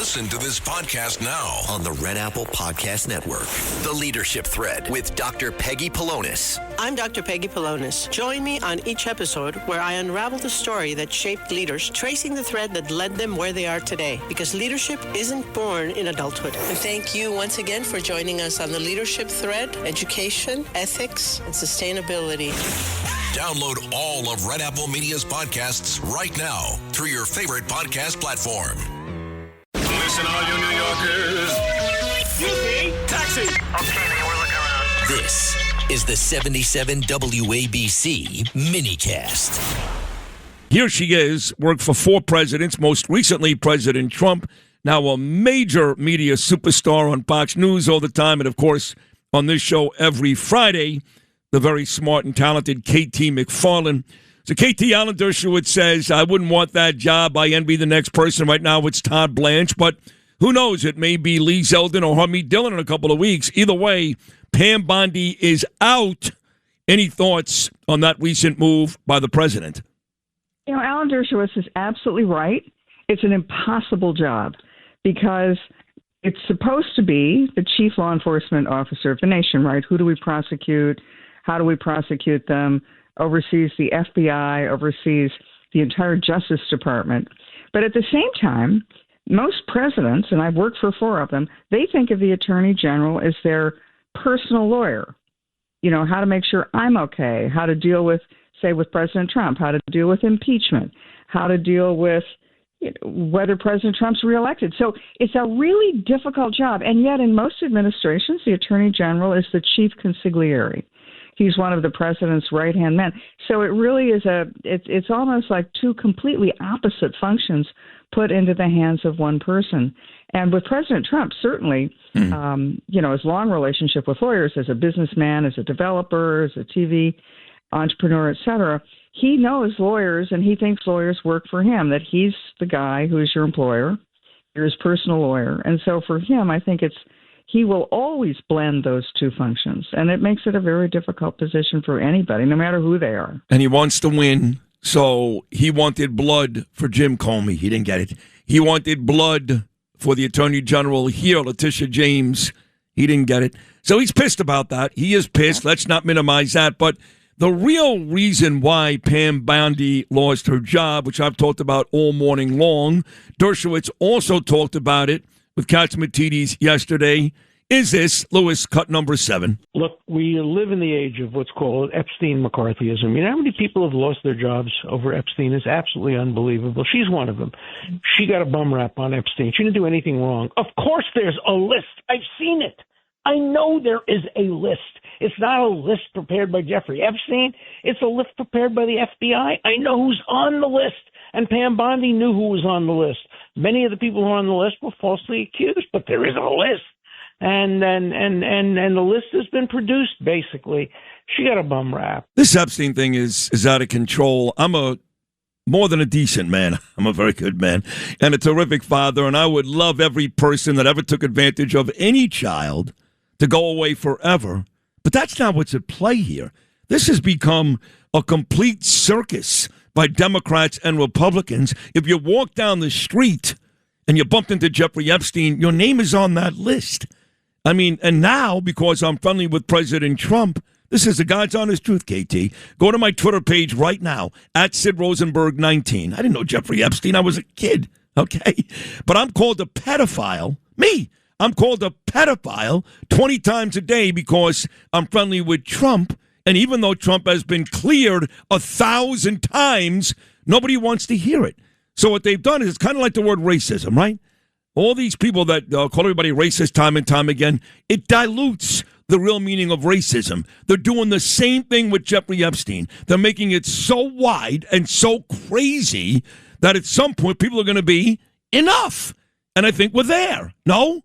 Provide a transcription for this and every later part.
Listen to this podcast now on the Red Apple Podcast Network. The Leadership Thread with Dr. Peggy Polonis. I'm Dr. Peggy Polonis. Join me on each episode where I unravel the story that shaped leaders, tracing the thread that led them where they are today. Because leadership isn't born in adulthood. And thank you once again for joining us on the Leadership Thread, education, ethics, and sustainability. Download all of Red Apple Media's podcasts right now through your favorite podcast platform. Listen, all you New Yorkers. Excuse me, taxi. Okay, man, we're looking around. This is the 77 WABC minicast. Here she is, worked for 4 presidents, most recently President Trump, now a major media superstar on Fox News all the time, and of course on this show every Friday, the very smart and talented KT McFarland. So KT, Alan Dershowitz says, I wouldn't want that job. I envy the next person. Right now it's Todd Blanche, but who knows? It may be Lee Zeldin or Harmeet Dillon in a couple of weeks. Either way, Pam Bondi is out. Any thoughts on that recent move by the president? You know, Alan Dershowitz is absolutely right. It's an impossible job because it's supposed to be the chief law enforcement officer of the nation, right? Who do we prosecute? How do we prosecute them? Oversees the FBI, oversees the entire Justice Department. But at the same time, most presidents, and I've worked for 4 of them, they think of the Attorney General as their personal lawyer. You know, how to make sure I'm okay, how to deal with, say, with President Trump, how to deal with impeachment, how to deal with whether President Trump's reelected. So it's a really difficult job. And yet in most administrations, the Attorney General is the chief consigliere. He's one of the president's right-hand men. So it really is it's almost like 2 completely opposite functions put into the hands of one person. And with President Trump, certainly, you know, his long relationship with lawyers as a businessman, as a developer, as a TV entrepreneur, et cetera, he knows lawyers and he thinks lawyers work for him, that he's the guy who is your employer, you're his personal lawyer. And so for him, I think he will always blend those 2 functions, and it makes it a very difficult position for anybody, no matter who they are. And he wants to win, so he wanted blood for Jim Comey. He didn't get it. He wanted blood for the Attorney General here, Letitia James. He didn't get it. So he's pissed about that. He is pissed. Let's not minimize that. But the real reason why Pam Bondi lost her job, which I've talked about all morning long, Dershowitz also talked about it with Katsimatidis yesterday. Is this, Lewis, cut number 7? Look, we live in the age of what's called Epstein McCarthyism. You know how many people have lost their jobs over Epstein? It's absolutely unbelievable. She's one of them. She got a bum rap on Epstein. She didn't do anything wrong. Of course there's a list. I've seen it. I know there is a list. It's not a list prepared by Jeffrey Epstein. It's a list prepared by the FBI. I know who's on the list. And Pam Bondi knew who was on the list. Many of the people who are on the list were falsely accused, but there is a list. And the list has been produced, basically. She got a bum rap. This Epstein thing is out of control. I'm more than a decent man. I'm a very good man and a terrific father, and I would love every person that ever took advantage of any child to go away forever. But that's not what's at play here. This has become a complete circus by Democrats and Republicans. If you walk down the street and you bumped into Jeffrey Epstein, your name is on that list. I mean, and now, because I'm friendly with President Trump, this is the God's honest truth, KT. Go to my Twitter page right now, at Sid Rosenberg 19. I didn't know Jeffrey Epstein. I was a kid, okay? But I'm called a pedophile. Me. I'm called a pedophile 20 times a day because I'm friendly with Trump. And even though Trump has been cleared 1,000 times, nobody wants to hear it. So what they've done is it's kind of like the word racism, right? All these people that call everybody racist time and time again, it dilutes the real meaning of racism. They're doing the same thing with Jeffrey Epstein. They're making it so wide and so crazy that at some point people are going to be enough. And I think we're there. No?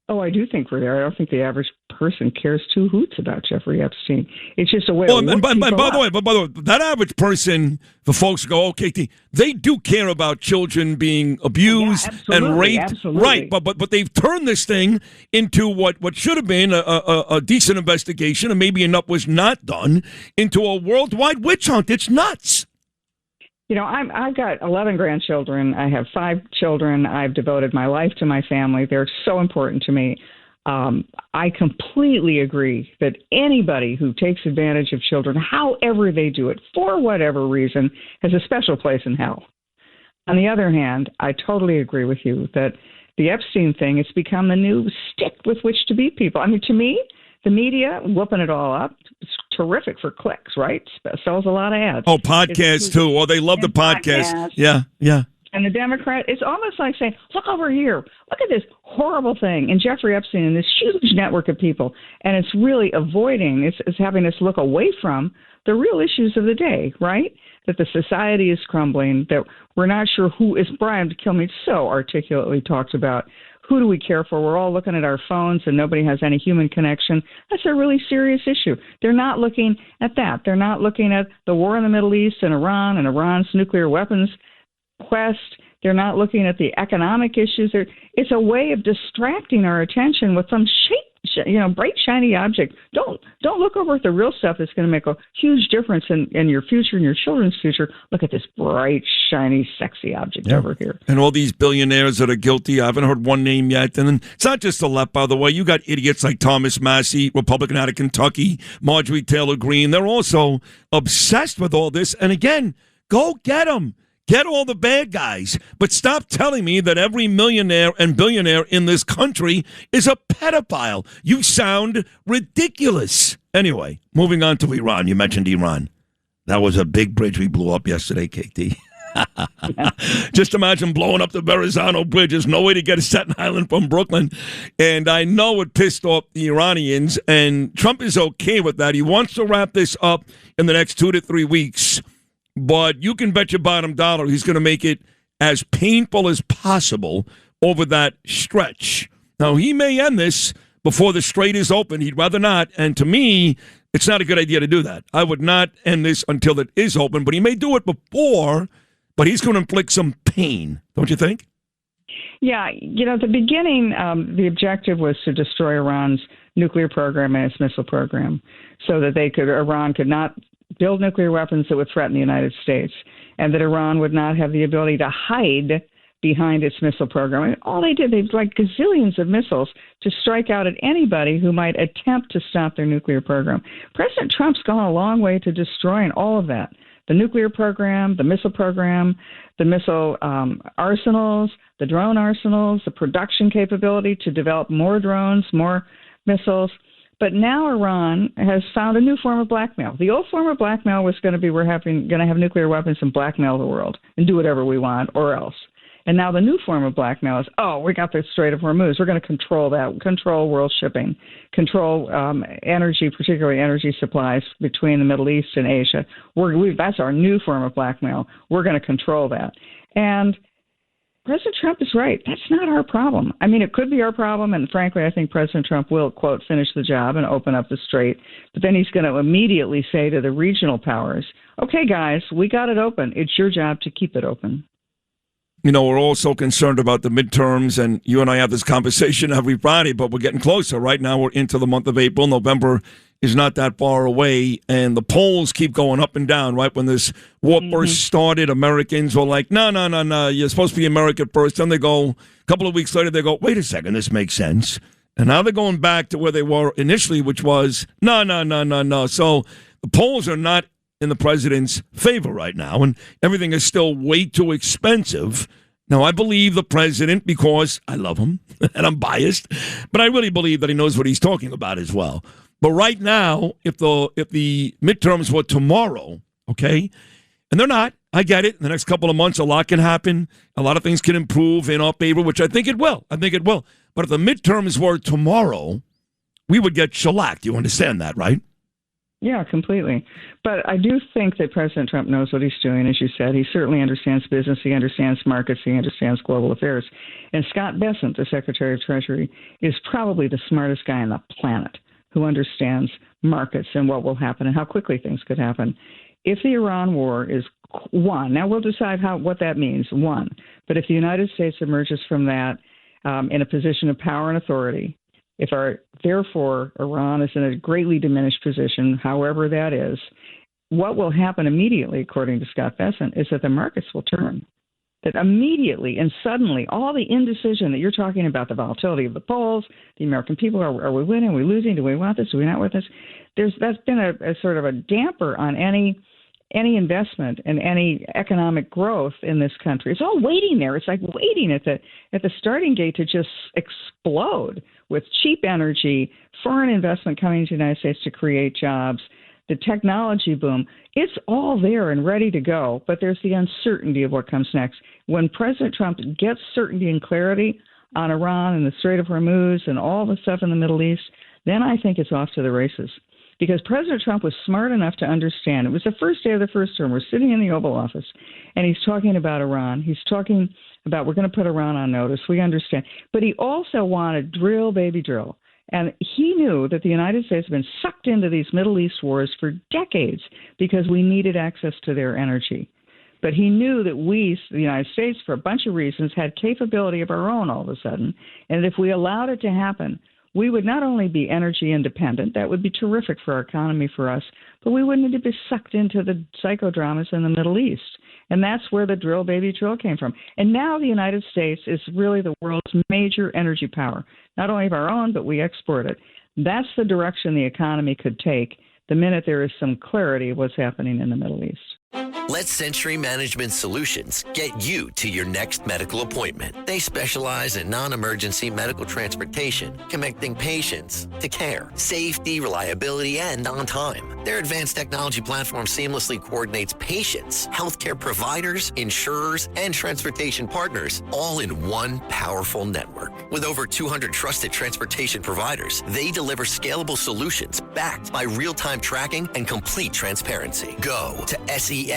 Oh, I do think we're there. I don't think the average person cares 2 hoots about Jeffrey Epstein. It's just a way of and by the way, that average person, for folks who go, okay, they do care about children being abused and raped. Absolutely. Right, but they've turned this thing into what should have been a decent investigation, and maybe enough was not done, into a worldwide witch hunt. It's nuts. I've got 11 grandchildren. I have 5 children. I've devoted my life to my family. They're so important to me. I completely agree that anybody who takes advantage of children, however they do it, for whatever reason, has a special place in hell. On the other hand, I totally agree with you that the Epstein thing has become the new stick with which to beat people. I mean, to me, the media whooping it all up, it's terrific for clicks, right? Sells a lot of ads. Oh, podcasts too. Oh, they love the podcast. Yeah. And the Democrat, it's almost like saying, look over here. Look at this horrible thing. And Jeffrey Epstein and this huge network of people. And it's really avoiding, it's having us look away from the real issues of the day, right? That the society is crumbling, that we're not sure who is. Brian Kilmeade so articulately talks about who do we care for. We're all looking at our phones and nobody has any human connection. That's a really serious issue. They're not looking at that. They're not looking at the war in the Middle East and Iran's nuclear weapons quest. They're not looking at the economic issues. It's a way of distracting our attention with some bright, shiny object. Don't look over at the real stuff that's going to make a huge difference in your future and your children's future. Look at this bright, shiny, sexy object over here. And all these billionaires that are guilty. I haven't heard one name yet. And then it's not just the left, by the way. You got idiots like Thomas Massey, Republican out of Kentucky, Marjorie Taylor Greene. They're also obsessed with all this. And again, go get them. Get all the bad guys, but stop telling me that every millionaire and billionaire in this country is a pedophile. You sound ridiculous. Anyway, moving on to Iran. You mentioned Iran. That was a big bridge we blew up yesterday, KT. Just imagine blowing up the Verrazano Bridge. There's no way to get to Staten Island from Brooklyn. And I know it pissed off the Iranians, and Trump is okay with that. He wants to wrap this up in the next 2 to 3 weeks. But you can bet your bottom dollar he's going to make it as painful as possible over that stretch. Now, he may end this before the strait is open. He'd rather not. And to me, it's not a good idea to do that. I would not end this until it is open. But he may do it before, but he's going to inflict some pain. Don't you think? Yeah. At the beginning, the objective was to destroy Iran's nuclear program and its missile program so that Iran could not build nuclear weapons that would threaten the United States, and that Iran would not have the ability to hide behind its missile program. And all they did, they'd like gazillions of missiles to strike out at anybody who might attempt to stop their nuclear program. President Trump's gone a long way to destroying all of that. The nuclear program, the missile arsenals, the drone arsenals, the production capability to develop more drones, more missiles. But now Iran has found a new form of blackmail. The old form of blackmail was going to be we're going to have nuclear weapons and blackmail the world and do whatever we want or else. And now the new form of blackmail is, we got the Strait of Hormuz. We're going to control that, control world shipping, control energy, particularly energy supplies between the Middle East and Asia. That's our new form of blackmail. We're going to control that. And President Trump is right. That's not our problem. I mean, it could be our problem, and frankly, I think President Trump will, quote, finish the job and open up the strait. But then he's going to immediately say to the regional powers, okay, guys, we got it open. It's your job to keep it open. We're all so concerned about the midterms, and you and I have this conversation every Friday, but we're getting closer. Right now, we're into the month of April. November is not that far away, and the polls keep going up and down, right? When this war first started, Americans were like, no, you're supposed to be America first. Then they go, a couple of weeks later, they go, wait a second, this makes sense. And now they're going back to where they were initially, which was, no. So the polls are not in the president's favor right now, and everything is still way too expensive. Now, I believe the president because I love him, and I'm biased, but I really believe that he knows what he's talking about as well. But right now, if the midterms were tomorrow, okay, and they're not, I get it. In the next couple of months, a lot can happen. A lot of things can improve in our favor, which I think it will. But if the midterms were tomorrow, we would get shellacked. You understand that, right? Yeah, completely. But I do think that President Trump knows what he's doing, as you said. He certainly understands business. He understands markets. He understands global affairs. And Scott Bessent, the Secretary of Treasury, is probably the smartest guy on the planet who understands markets and what will happen and how quickly things could happen. If the Iran war is won, now we'll decide what that means, won. But if the United States emerges from that in a position of power and authority, therefore Iran is in a greatly diminished position, however that is, what will happen immediately, according to Scott Bessent, is that the markets will turn. That immediately and suddenly, all the indecision that you're talking about, the volatility of the polls, the American people, are we winning, are we losing, do we want this, do we not want this? That's been a sort of a damper on any investment and any economic growth in this country. It's all waiting there. It's like waiting at the starting gate to just explode with cheap energy, foreign investment coming to the United States to create jobs, the technology boom. It's all there and ready to go, but there's the uncertainty of what comes next. When President Trump gets certainty and clarity on Iran and the Strait of Hormuz and all the stuff in the Middle East, then I think it's off to the races. Because President Trump was smart enough to understand. It was the first day of the first term. We're sitting in the Oval Office, and he's talking about Iran. He's talking about we're going to put Iran on notice. We understand. But he also wanted drill, baby, drill. And he knew that the United States had been sucked into these Middle East wars for decades because we needed access to their energy. But he knew that we, the United States, for a bunch of reasons, had capability of our own all of a sudden. And if we allowed it to happen, we would not only be energy independent, that would be terrific for our economy, for us, but we wouldn't need to be sucked into the psychodramas in the Middle East. And that's where the drill, baby, drill came from. And now the United States is really the world's major energy power, not only of our own, but we export it. That's the direction the economy could take the minute there is some clarity of what's happening in the Middle East. Let Century Management Solutions get you to your next medical appointment. They specialize in non-emergency medical transportation, connecting patients to care, safety, reliability, and on time. Their advanced technology platform seamlessly coordinates patients, healthcare providers, insurers, and transportation partners all in one powerful network. With over 200 trusted transportation providers, they deliver scalable solutions backed by real-time tracking and complete transparency. Go to SENTRYMS.com.